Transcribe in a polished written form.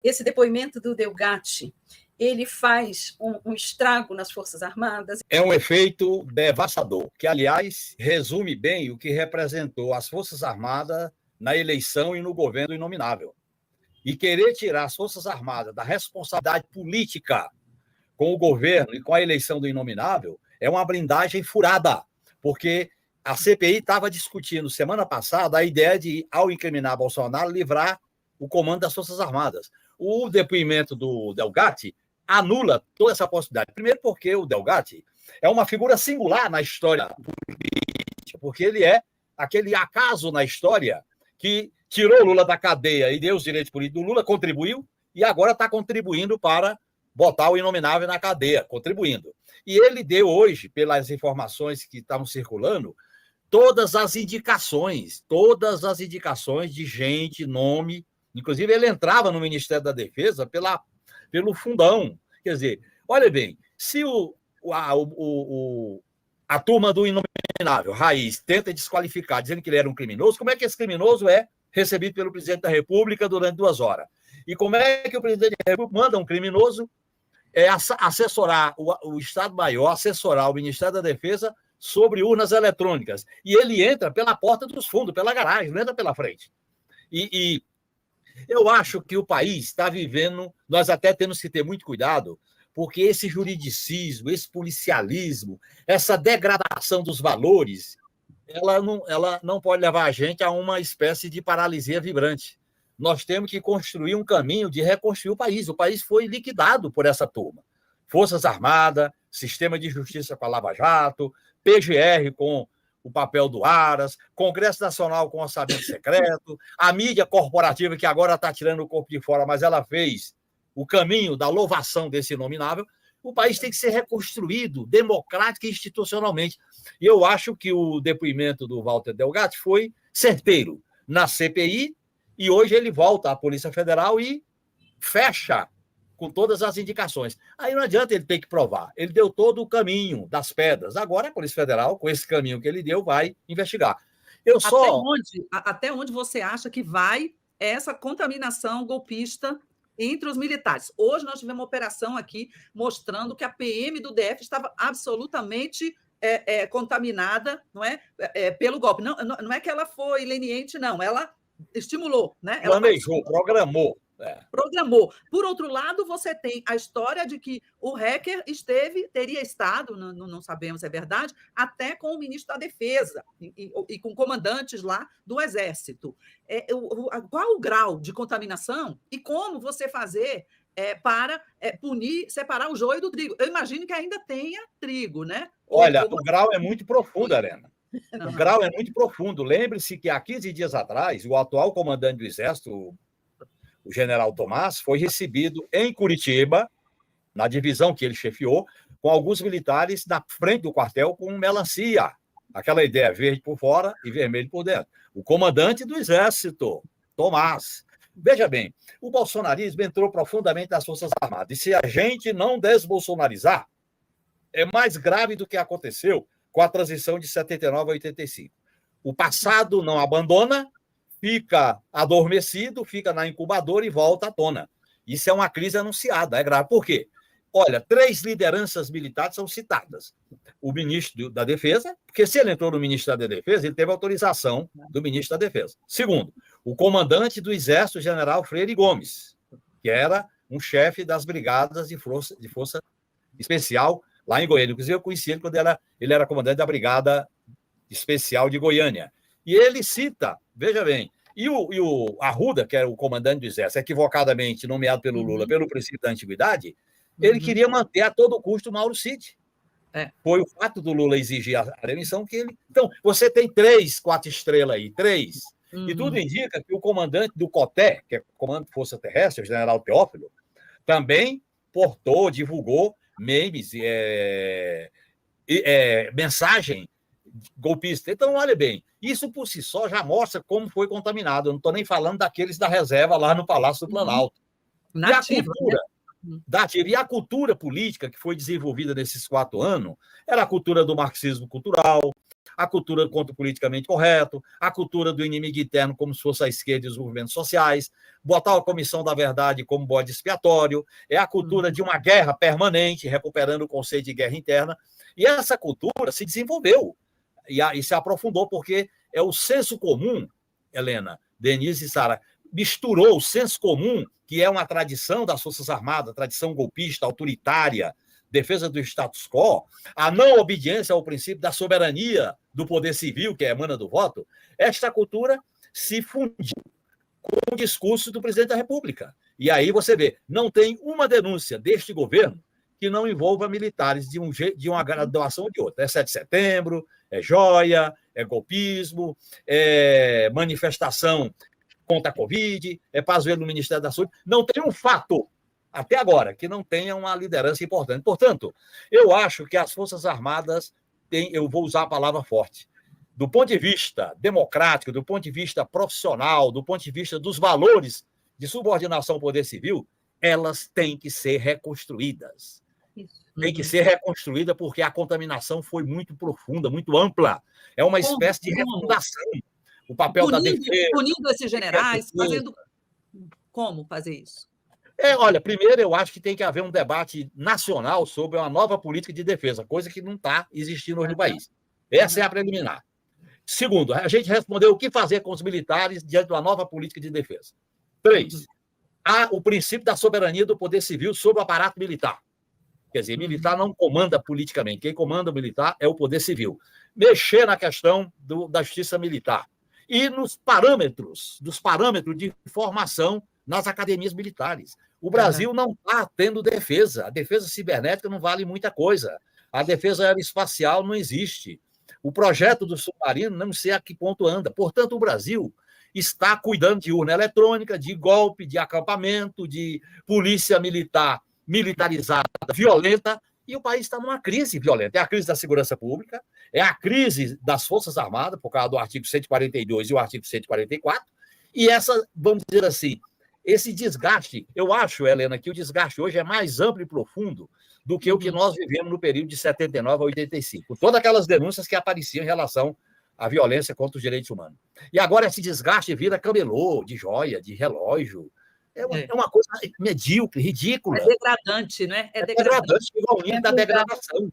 esse depoimento do Delgatti, ele faz um estrago nas Forças Armadas? É um efeito devastador, que, aliás, resume bem o que representou as Forças Armadas na eleição e no governo inominável. E querer tirar as Forças Armadas da responsabilidade política com o governo e com a eleição do inominável é uma blindagem furada, porque a CPI estava discutindo semana passada a ideia de, ao incriminar Bolsonaro, livrar o comando das Forças Armadas. O depoimento do Delgatti anula toda essa possibilidade. Primeiro porque o Delgatti é uma figura singular na história política, porque ele é aquele acaso na história que tirou Lula da cadeia e deu os direitos políticos do Lula, contribuiu, e agora está contribuindo para botar o inominável na cadeia, contribuindo. E ele deu hoje, pelas informações que estavam circulando, todas as indicações de gente, nome. Inclusive, ele entrava no Ministério da Defesa pelo fundão. Quer dizer, olha bem, se a turma do inominável, Raiz, tenta desqualificar, dizendo que ele era um criminoso, como é que esse criminoso é recebido pelo presidente da República durante 2 horas? E como é que o presidente da República manda um criminoso assessorar o Estado-Maior, assessorar o Ministério da Defesa sobre urnas eletrônicas? E ele entra pela porta dos fundos, pela garagem, não entra pela frente. E eu acho que o país está vivendo, nós até temos que ter muito cuidado, porque esse juridicismo, esse policialismo, essa degradação dos valores, ela não pode levar a gente a uma espécie de paralisia vibrante. Nós temos que construir um caminho de reconstruir o país. O país foi liquidado por essa turma. Forças Armadas, sistema de justiça com a Lava Jato, PGR com o papel do Aras, Congresso Nacional com orçamento secreto, a mídia corporativa que agora está tirando o corpo de fora, mas ela fez o caminho da louvação desse inominável. O país tem que ser reconstruído democrática e institucionalmente. E eu acho que o depoimento do Walter Delgatti foi certeiro na CPI, e hoje ele volta à Polícia Federal e fecha com todas as indicações. Aí não adianta ele ter que provar. Ele deu todo o caminho das pedras. Agora a Polícia Federal, com esse caminho que ele deu, vai investigar. Até onde você acha que vai essa contaminação golpista entre os militares? Hoje nós tivemos uma operação aqui mostrando que a PM do DF estava absolutamente contaminada, não é, pelo golpe. Não é que ela foi leniente, não. Ela estimulou, né? Ela planejou, programou. Programou. Por outro lado, você tem a história de que o hacker teria estado, não sabemos se é verdade, até com o ministro da Defesa e com comandantes lá do Exército. Qual o grau de contaminação e como você fazer para punir, separar o joio do trigo? Eu imagino que ainda tenha trigo, né? Olha, o grau é muito profundo, Arena. O grau é muito profundo. Lembre-se que há 15 dias atrás, o atual comandante do Exército, o general Tomás, foi recebido em Curitiba, na divisão que ele chefiou, com alguns militares na frente do quartel com melancia, aquela ideia verde por fora e vermelho por dentro. O comandante do Exército, Tomás. Veja bem, o bolsonarismo entrou profundamente nas Forças Armadas. E se a gente não desbolsonarizar, é mais grave do que aconteceu com a transição de 79 a 85. O passado não abandona, fica adormecido, fica na incubadora e volta à tona. Isso é uma crise anunciada, é grave. Por quê? Olha, 3 lideranças militares são citadas. O ministro da Defesa, porque se ele entrou no Ministério da Defesa, ele teve autorização do ministro da Defesa. Segundo, o comandante do Exército, general Freire Gomes, que era um chefe das brigadas de força especial lá em Goiânia. Inclusive, eu conheci ele quando ele era comandante da Brigada Especial de Goiânia. E ele cita, veja bem, e o Arruda, que era o comandante do Exército, equivocadamente nomeado pelo Lula pelo princípio da antiguidade, ele queria manter a todo custo o Mauro Cid. Foi o fato do Lula exigir a demissão que ele... Então, você tem 3, 4 estrelas aí, 3. E tudo indica que o comandante do COTÉ, que é o Comando de Força Terrestre, o general Teófilo, também portou, divulgou memes, mensagem golpista. Então, olha bem, isso por si só já mostra como foi contaminado. Eu não estou nem falando daqueles da reserva lá no Palácio do Planalto. E a cultura política que foi desenvolvida nesses 4 anos era a cultura do marxismo cultural, a cultura contra o politicamente correto, a cultura do inimigo interno como se fosse a esquerda e os movimentos sociais, botar a Comissão da Verdade como bode expiatório, é a cultura de uma guerra permanente, recuperando o conceito de guerra interna, e essa cultura se desenvolveu e se aprofundou, porque é o senso comum, Helena, Denise e Sara, misturou o senso comum, que é uma tradição das Forças Armadas, tradição golpista, autoritária, defesa do status quo, a não obediência ao princípio da soberania do poder civil, que emana do voto, esta cultura se fundiu com o discurso do presidente da República. E aí você vê, não tem uma denúncia deste governo que não envolva militares de uma graduação ou de outra. É 7 de setembro, é joia, é golpismo, é manifestação contra a Covid, é Pazuello no Ministério da Saúde. Não tem um fato, até agora, que não tenha uma liderança importante. Portanto, eu acho que as Forças Armadas têm, eu vou usar a palavra forte, do ponto de vista democrático, do ponto de vista profissional, do ponto de vista dos valores de subordinação ao poder civil, elas têm que ser reconstruídas. Tem que ser reconstruída porque a contaminação foi muito profunda, muito ampla. É uma espécie de refundação. O papel da defesa... Punindo esses generais, fazendo... Como fazer isso? Olha, primeiro eu acho que tem que haver um debate nacional sobre uma nova política de defesa, coisa que não está existindo hoje no país. Essa é a preliminar. Segundo, a gente respondeu o que fazer com os militares diante da nova política de defesa. 3, há o princípio da soberania do poder civil sobre o aparato militar. Quer dizer, militar não comanda politicamente, quem comanda o militar é o poder civil. Mexer na questão da justiça militar. E dos parâmetros de formação nas academias militares. O Brasil não está tendo defesa. A defesa cibernética não vale muita coisa. A defesa aeroespacial não existe. O projeto do submarino não sei a que ponto anda. Portanto, o Brasil está cuidando de urna eletrônica, de golpe, de acampamento, de polícia militar militarizada, violenta, e o país está numa crise violenta. É a crise da segurança pública, é a crise das Forças Armadas, por causa do artigo 142 e o artigo 144, e essa, vamos dizer assim, esse desgaste, eu acho, Helena, que o desgaste hoje é mais amplo e profundo do que o que nós vivemos no período de 79 a 85. Todas aquelas denúncias que apareciam em relação à violência contra os direitos humanos. E agora esse desgaste vira camelô, de joia, de relógio. É uma coisa medíocre, ridícula. É degradante, né? É degradante, igual o da degradação.